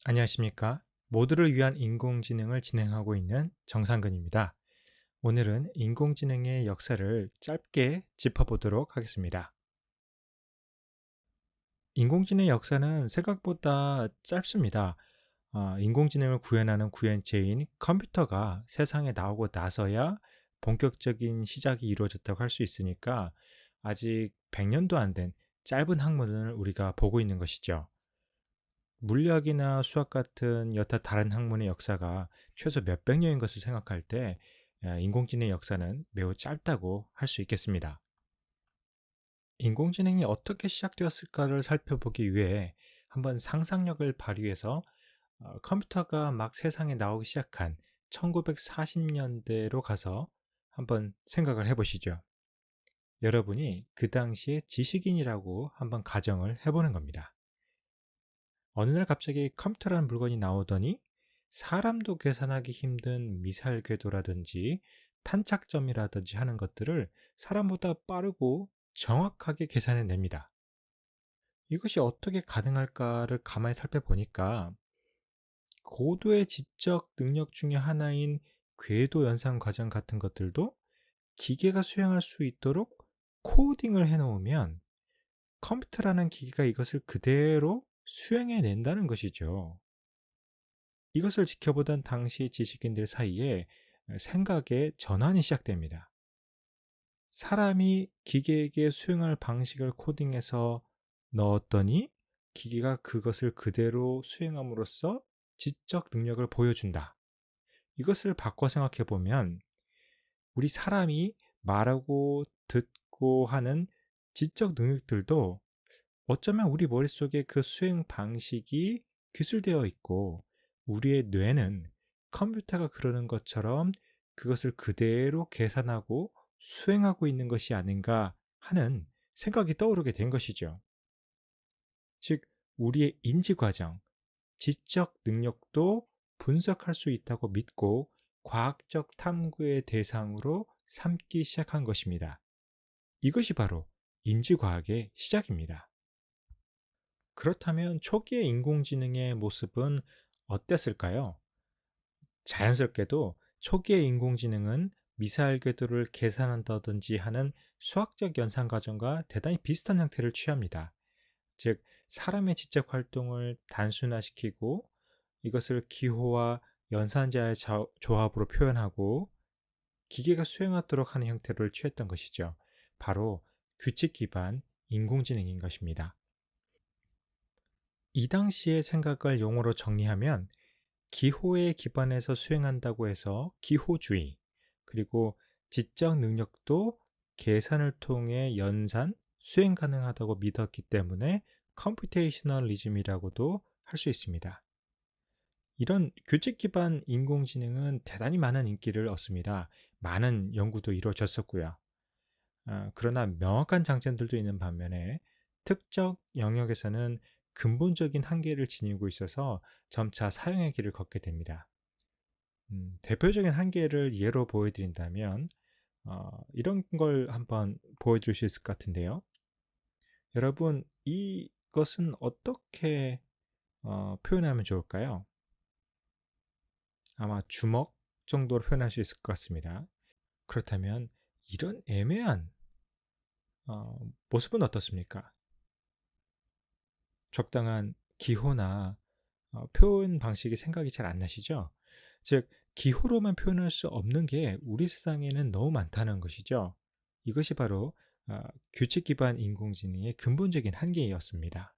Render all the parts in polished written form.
안녕하십니까? 모두를 위한 인공지능을 진행하고 있는 정상근입니다. 오늘은 인공지능의 역사를 짧게 짚어보도록 하겠습니다. 인공지능의 역사는 생각보다 짧습니다. 인공지능을 구현하는 구현체인 컴퓨터가 세상에 나오고 나서야 본격적인 시작이 이루어졌다고 할 수 있으니까 아직 100년도 안 된 짧은 학문을 우리가 보고 있는 것이죠. 물리학이나 수학 같은 여타 다른 학문의 역사가 최소 몇백 년인 것을 생각할 때 인공지능의 역사는 매우 짧다고 할 수 있겠습니다. 인공지능이 어떻게 시작되었을까를 살펴보기 위해 한번 상상력을 발휘해서 컴퓨터가 막 세상에 나오기 시작한 1940년대로 가서 한번 생각을 해보시죠. 여러분이 그 당시에 지식인이라고 한번 가정을 해보는 겁니다. 어느 날 갑자기 컴퓨터라는 물건이 나오더니 사람도 계산하기 힘든 미사일 궤도라든지 탄착점이라든지 하는 것들을 사람보다 빠르고 정확하게 계산해냅니다. 이것이 어떻게 가능할까를 가만히 살펴보니까 고도의 지적 능력 중에 하나인 궤도 연산 과정 같은 것들도 기계가 수행할 수 있도록 코딩을 해놓으면 컴퓨터라는 기기가 이것을 그대로 수행해낸다는 것이죠. 이것을 지켜보던 당시 지식인들 사이에 생각의 전환이 시작됩니다. 사람이 기계에게 수행할 방식을 코딩해서 넣었더니 기계가 그것을 그대로 수행함으로써 지적 능력을 보여준다. 이것을 바꿔 생각해 보면 우리 사람이 말하고 듣고 하는 지적 능력들도 어쩌면 우리 머릿속에 그 수행 방식이 기술되어 있고 우리의 뇌는 컴퓨터가 그러는 것처럼 그것을 그대로 계산하고 수행하고 있는 것이 아닌가 하는 생각이 떠오르게 된 것이죠. 즉, 우리의 인지 과정, 지적 능력도 분석할 수 있다고 믿고 과학적 탐구의 대상으로 삼기 시작한 것입니다. 이것이 바로 인지과학의 시작입니다. 그렇다면 초기의 인공지능의 모습은 어땠을까요? 자연스럽게도 초기의 인공지능은 미사일 궤도를 계산한다든지 하는 수학적 연산 과정과 대단히 비슷한 형태를 취합니다. 즉, 사람의 지적 활동을 단순화시키고 이것을 기호와 연산자의 조합으로 표현하고 기계가 수행하도록 하는 형태를 취했던 것이죠. 바로 규칙 기반 인공지능인 것입니다. 이 당시의 생각을 용어로 정리하면 기호에 기반해서 수행한다고 해서 기호주의, 그리고 지적 능력도 계산을 통해 연산, 수행 가능하다고 믿었기 때문에 컴퓨테이셔널리즘이라고도 할 수 있습니다. 이런 규칙 기반 인공지능은 대단히 많은 인기를 얻습니다. 많은 연구도 이루어졌었고요. 그러나 명확한 장점들도 있는 반면에 특정 영역에서는 근본적인 한계를 지니고 있어서 점차 사용의 길을 걷게 됩니다. 대표적인 한계를 예로 보여드린다면 이런 걸 한번 보여줄 수 있을 것 같은데요. 여러분, 이것은 어떻게 표현하면 좋을까요? 아마 주먹 정도로 표현할 수 있을 것 같습니다. 그렇다면 이런 애매한 모습은 어떻습니까? 적당한 기호나 표현 방식이 생각이 잘 안 나시죠? 즉, 기호로만 표현할 수 없는 게 우리 세상에는 너무 많다는 것이죠. 이것이 바로 규칙 기반 인공지능의 근본적인 한계였습니다.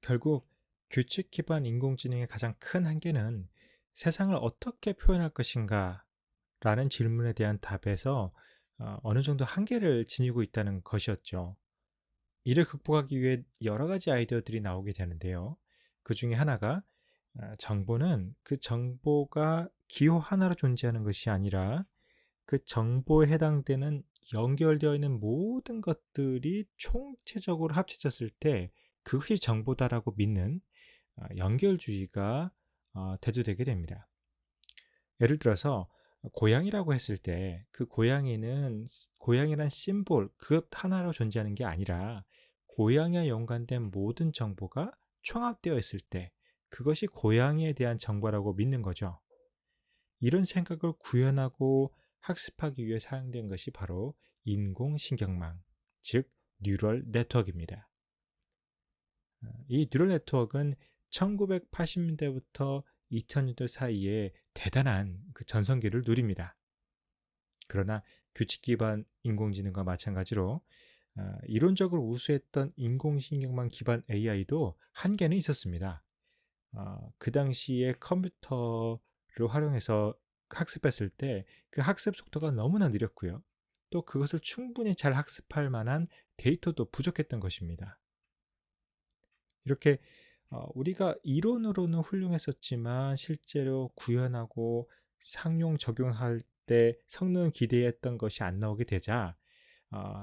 결국 규칙 기반 인공지능의 가장 큰 한계는 세상을 어떻게 표현할 것인가 라는 질문에 대한 답에서 어느 정도 한계를 지니고 있다는 것이었죠. 이를 극복하기 위해 여러 가지 아이디어들이 나오게 되는데요. 그 중에 하나가 정보는 그 정보가 기호 하나로 존재하는 것이 아니라 그 정보에 해당되는 연결되어 있는 모든 것들이 총체적으로 합쳐졌을 때 그것이 정보다라고 믿는 연결주의가 대두되게 됩니다. 예를 들어서 고양이라고 했을 때 그 고양이는 고양이란 심볼 그것 하나로 존재하는 게 아니라 고양이와 연관된 모든 정보가 총합되어 있을 때 그것이 고양이에 대한 정보라고 믿는 거죠. 이런 생각을 구현하고 학습하기 위해 사용된 것이 바로 인공신경망, 즉 뉴럴 네트워크입니다. 이 뉴럴 네트워크는 1980년대부터 2000년대 사이에 대단한 그 전성기를 누립니다. 그러나 규칙 기반 인공지능과 마찬가지로 이론적으로 우수했던 인공신경망 기반 AI도 한계는 있었습니다. 그 당시에 컴퓨터를 활용해서 학습했을 때 그 학습 속도가 너무나 느렸고요. 또 그것을 충분히 잘 학습할 만한 데이터도 부족했던 것입니다. 이렇게 우리가 이론으로는 훌륭했었지만 실제로 구현하고 상용 적용할 때 성능 기대했던 것이 안 나오게 되자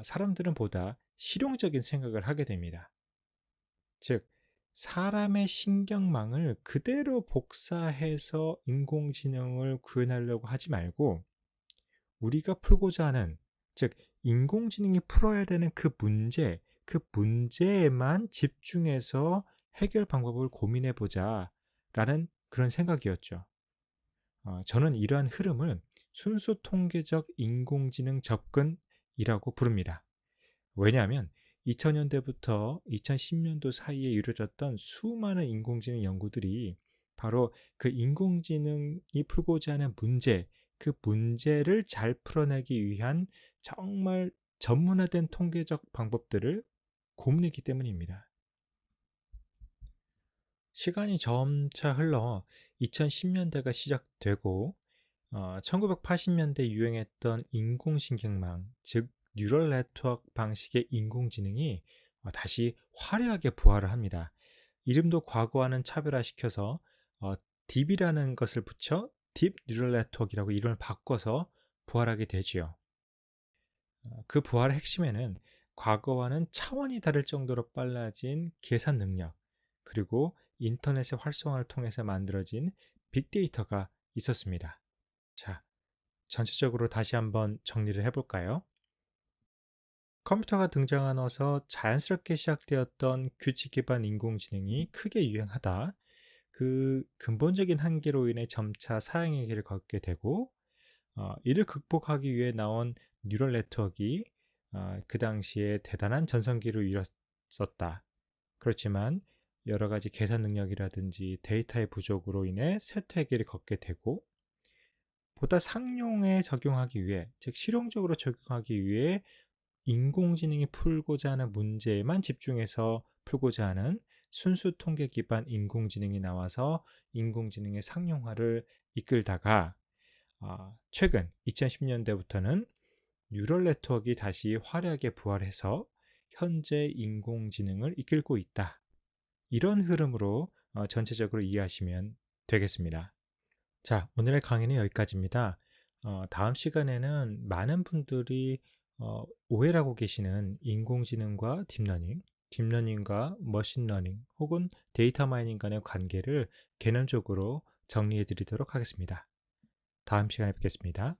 사람들은 보다 실용적인 생각을 하게 됩니다. 즉, 사람의 신경망을 그대로 복사해서 인공지능을 구현하려고 하지 말고 우리가 풀고자 하는, 즉 인공지능이 풀어야 되는 그 문제에만 집중해서 해결 방법을 고민해 보자라는 그런 생각이었죠. 저는 이러한 흐름을 순수 통계적 인공지능 접근이라고 부릅니다. 왜냐하면 2000년대부터 2010년도 사이에 이루어졌던 수많은 인공지능 연구들이 바로 그 인공지능이 풀고자 하는 그 문제를 잘 풀어내기 위한 정말 전문화된 통계적 방법들을 고민했기 때문입니다. 시간이 점차 흘러 2010년대가 시작되고 1980년대 유행했던 인공신경망, 즉 뉴럴 네트워크 방식의 인공지능이 다시 화려하게 부활을 합니다. 이름도 과거와는 차별화시켜서 딥이라는 것을 붙여 딥 뉴럴 네트워크라고 이름을 바꿔서 부활하게 되지요. 그 부활의 핵심에는 과거와는 차원이 다를 정도로 빨라진 계산 능력, 그리고 인터넷의 활성화를 통해서 만들어진 빅데이터가 있었습니다. 자, 전체적으로 다시 한번 정리를 해볼까요? 컴퓨터가 등장하면서 자연스럽게 시작되었던 규칙 기반 인공지능이 크게 유행하다 그 근본적인 한계로 인해 점차 사양의 길을 걷게 되고 이를 극복하기 위해 나온 뉴럴 네트워크가 그 당시에 대단한 전성기를 이뤘었다. 그렇지만 여러 가지 계산 능력이라든지 데이터의 부족으로 인해 쇠퇴의 길을 걷게 되고 보다 상용에 적용하기 위해, 즉 실용적으로 적용하기 위해 인공지능이 풀고자 하는 문제에만 집중해서 풀고자 하는 순수 통계 기반 인공지능이 나와서 인공지능의 상용화를 이끌다가 최근 2010년대부터는 뉴럴 네트워크가 다시 화려하게 부활해서 현재 인공지능을 이끌고 있다. 이런 흐름으로 전체적으로 이해하시면 되겠습니다. 자, 오늘의 강의는 여기까지입니다. 다음 시간에는 많은 분들이 오해를 하고 계시는 인공지능과 딥러닝, 딥러닝과 머신러닝 혹은 데이터 마이닝 간의 관계를 개념적으로 정리해 드리도록 하겠습니다. 다음 시간에 뵙겠습니다.